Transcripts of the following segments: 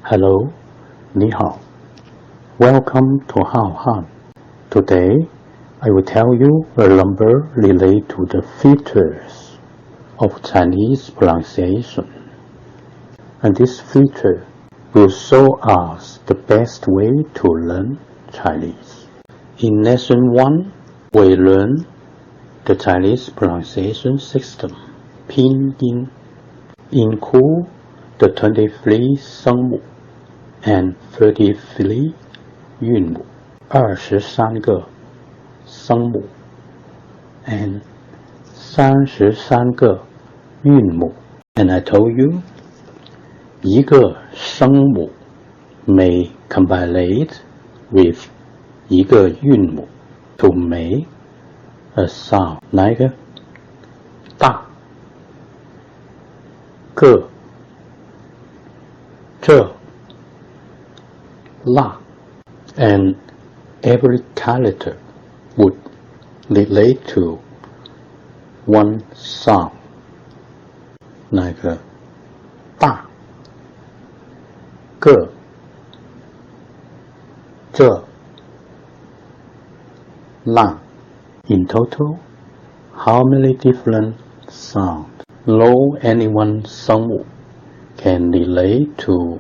Hello, 你好. Welcome to How. Today, I will tell you a number related to the features of Chinese pronunciation. And this feature will show us the best way to learn Chinese. In Lesson 1, we learn the Chinese pronunciation system, PinYin, include the 23 声母 and 33 韵母, 23个声母 and 33个韵母. And I told you, 一个声母 may combine with 一个韵母 to make a sound like 大、个、这、辣, and every character would relate to one sound like 大、个、这、辣. In total, how many different sounds? No any one 声母 can relate to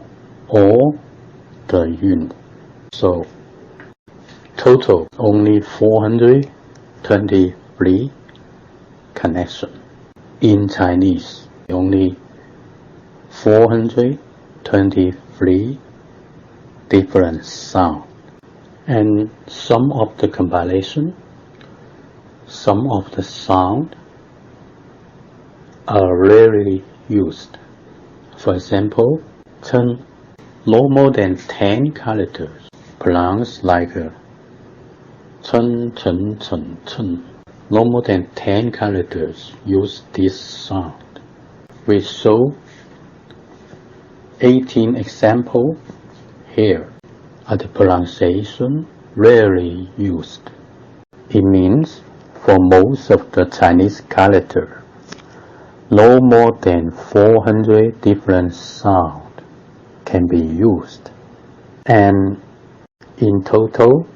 all the 韵母. So, total only 423 connection. In Chinese, only 423 different sounds. And some of the combination, some of the sound are rarely used. For example, 称 no more than 10 characters, pronounced like 称称称称. No more than 10 characters use this sound. We show 18 examples here are the pronunciation rarely used. It means for most of the Chinese characters, no more than 400 different sounds can be used. And in total,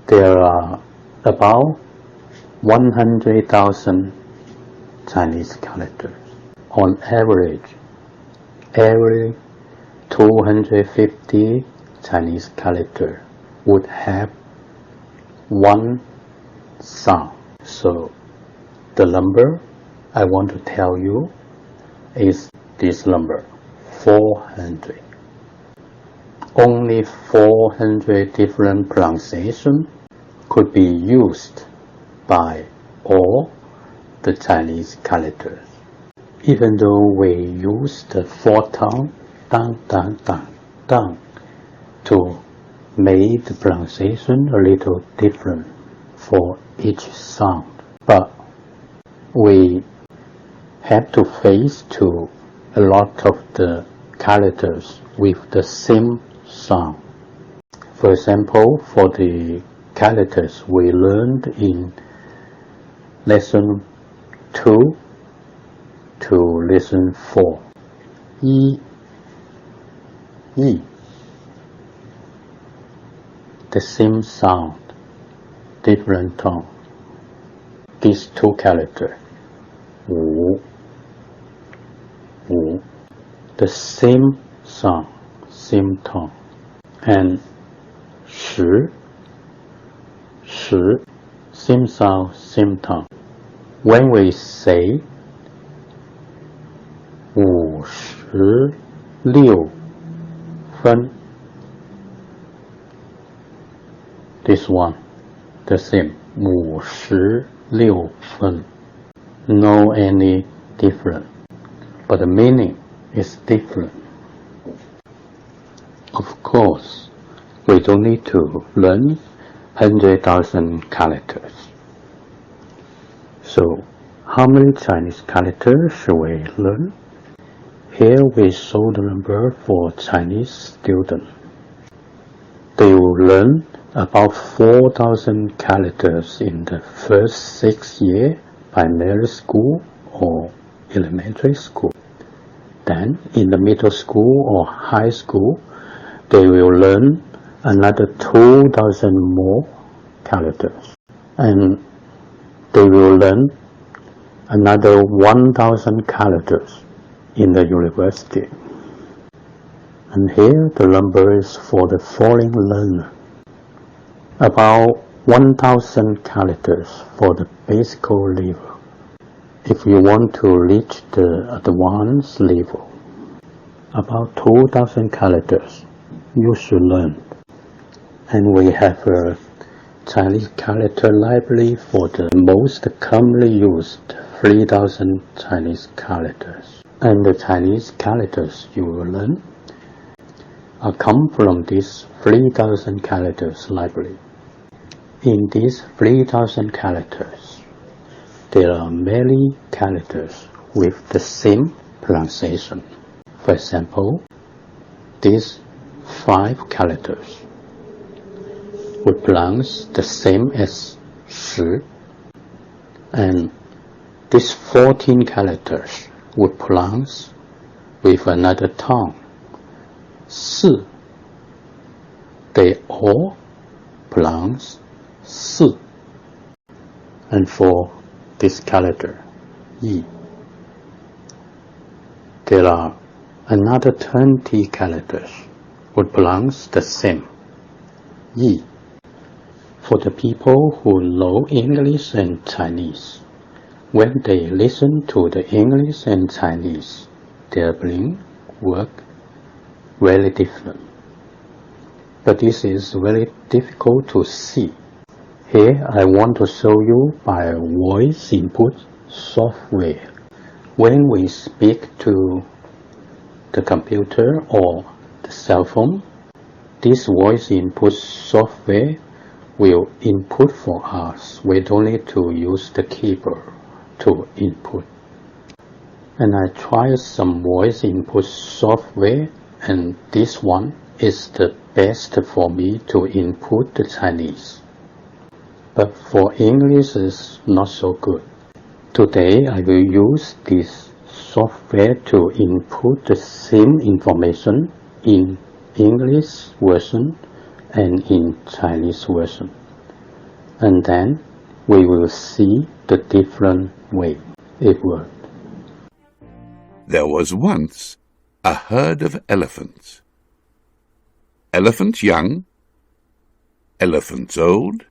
there are about 100,000 Chinese characters. On average, every 250 Chinese characters would have one sound. So the number I want to tell you is this number, 400. Only 400 different pronunciations could be used by all the Chinese characters. Even though we use the fourth tone, dang, dang, dang, dang, to make the pronunciation a little different for each sound. But we have to face to a lot of the characters with the same sound. For example, for the characters we learned in lesson 2 to lesson 4. E, the same sound, different tone. These two characters, 五, the same sound, same tone. And 十, same sound, same tone. When we say 56分, this one, the same, 56分. No any different, but the meaning is different. Of course, we don't need to learn 100,000 characters. So, how many Chinese characters should we learn? Here we show the number for Chinese students. They will learn about 4,000 characters in the first 6 years primary school or elementary school. Then, in the middle school or high school, they will learn another 2,000 more characters. And they will learn another 1,000 characters in the university. And here the number is for the foreign learner. About 1,000 characters for the basic level. If you want to reach the advanced level, about 2,000 characters you should learn. And we have a Chinese character library for the most commonly used 3,000 Chinese characters. And the Chinese characters you will learn come from this 3,000 characters library. In these 3,000 characters, there are many characters with the same pronunciation. For example, these 5 characters would pronounce the same as 十, and these 14 characters would pronounce with another tone, 四. They all pronounce 四. And for this character, 一, there are another 20 characters would pronounce the same, 一. For the people who know English and Chinese, when they listen to the English and Chinese, their brain work very different. But this is very difficult to see. Here I want to show you by voice input software. When we speak to the computer or the cell phone, this voice input software will input for us. We don't need to use the keyboard to input. And I tried some voice input software, and this one is the best for me to input the Chinese. But for English it's not so good. Today I will use this software to input the same information in English version and in Chinese version. And then we will see the different way it works. There was once a herd of elephants. Elephants young, elephants old,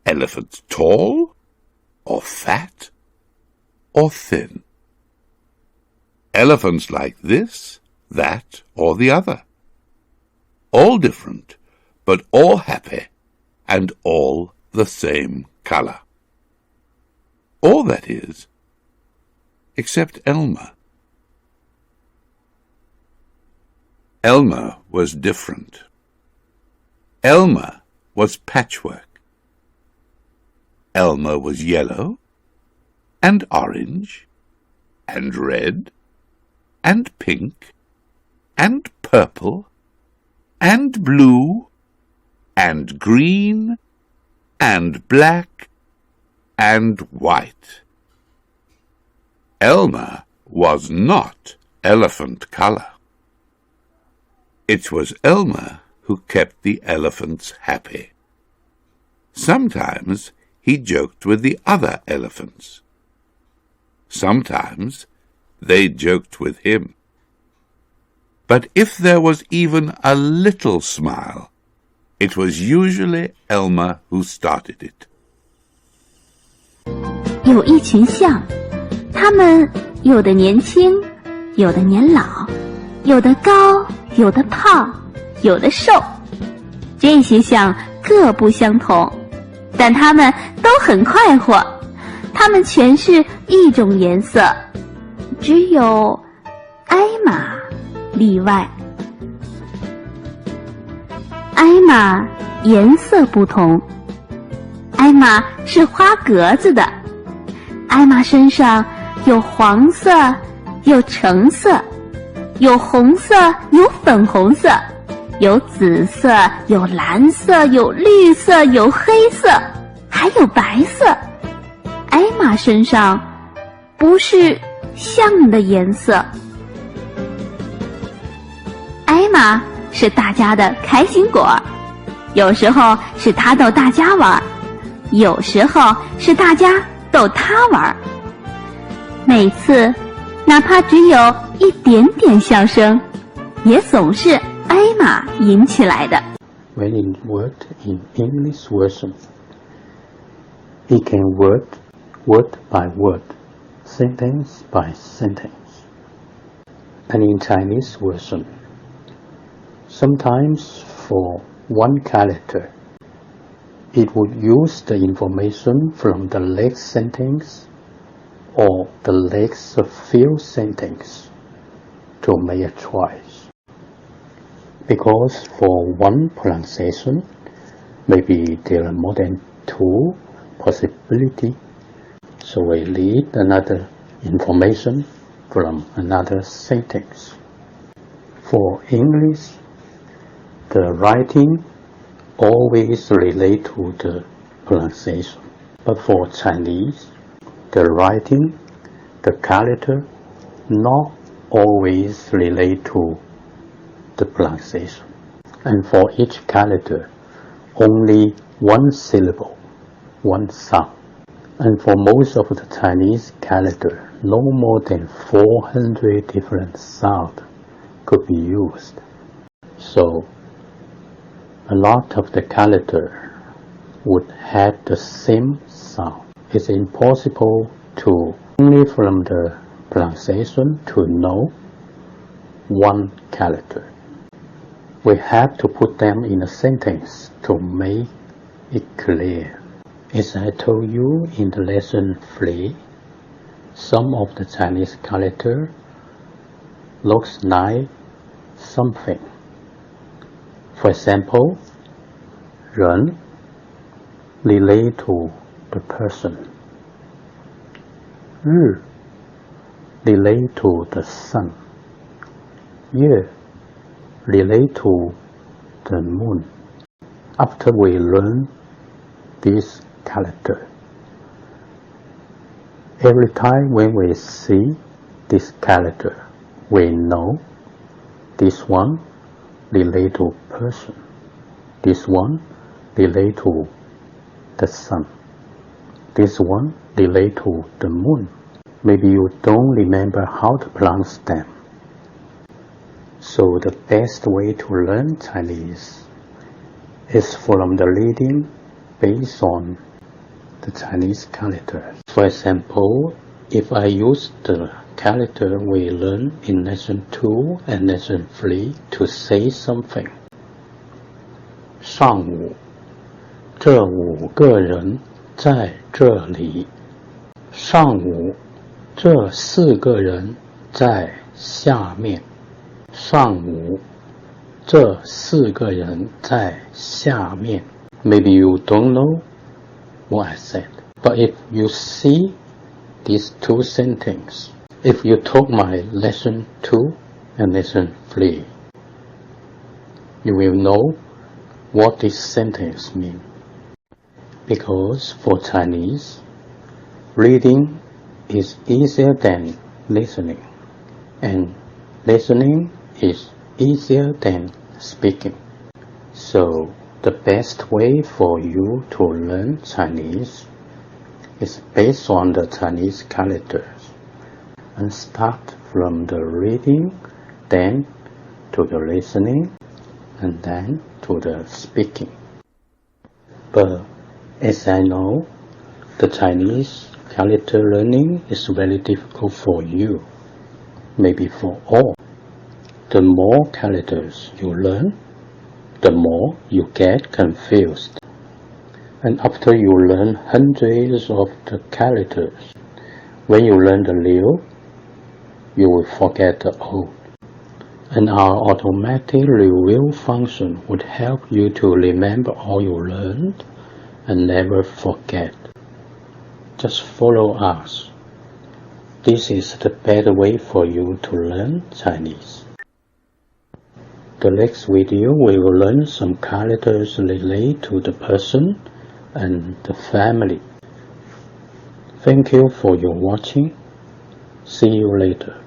elephants tall or fat or thin. Elephants like this, that, or the other. All different, but all happy and all the same color. All, that is, except Elmer. Elmer was different. Elmer was patchwork. Elmer was yellow and orange and red and pink and purple and blue and green and black and white. Elmer was not elephant color. It was Elmer who kept the elephants happy. Sometimes he joked with the other elephants. Sometimes they joked with him. But if there was even a little smile, it was usually Elmer who started it. 有一群象，它们有的年轻，有的年老，有的高，有的胖，有的瘦。这些象各不相同，但它们都很快活。它们全是一种颜色，只有艾玛例外。艾玛颜色不同，艾玛是花格子的。艾玛身上有黄色，有橙色，有红色，有粉红色，有紫色，有蓝色，有绿色，有黑色，还有白色。艾玛身上不是象的颜色，玛是大家的开心果，有时候是他逗大家玩，有时候是大家逗他玩。每次哪怕只有一点点笑声，也总是艾玛引起来的。 When in word in English version, it can word by word, sentence by sentence. And in Chinese version, sometimes for one character, it would use the information from the next sentence or the next few sentences to make a choice. Because for one pronunciation, maybe there are more than 2 possibilities, so we read another information from another sentence. For English, the writing always relate to the pronunciation, but for Chinese, the writing, the character, not always relate to the pronunciation. And for each character, only one syllable, one sound. And for most of the Chinese character, no more than 400 different sounds could be used. So, a lot of the character would have the same sound. It's impossible to, only from the pronunciation, to know one character. We have to put them in a sentence to make it clear. As I told you in the lesson 3, some of the Chinese character looks like something. For example, 人 relate to the person. 日 relate to the sun. 月 relate to the moon. After we learn this character, every time when we see this character, we know this one relate to person, this one relate to the sun, this one relate to the moon. Maybe you don't remember how to pronounce them. So the best way to learn Chinese is from the reading based on the Chinese characters. For example, if I use the character we learned in lesson 2 and lesson 3 to say something. 上午，这5个人在这里。上午，这4个人在下面。上午，这4个人在下面。Maybe you don't know what I said, but if you see these 2 sentences, if you took my lesson 2 and lesson 3, you will know what this sentence means. Because for Chinese, reading is easier than listening, and listening is easier than speaking. So the best way for you to learn Chinese is based on the Chinese characters and start from the reading, then to the listening, and then to the speaking. But as I know, the Chinese character learning is very difficult for you, maybe for all. The more characters you learn, the more you get confused. And after you learn hundreds of the characters, when you learn the new, you will forget the old. And our automatic review function would help you to remember all you learned and never forget. Just follow us. This is the better way for you to learn Chinese. The next video we will learn some characters relate to the person and the family. Thank you for your watching. See you later.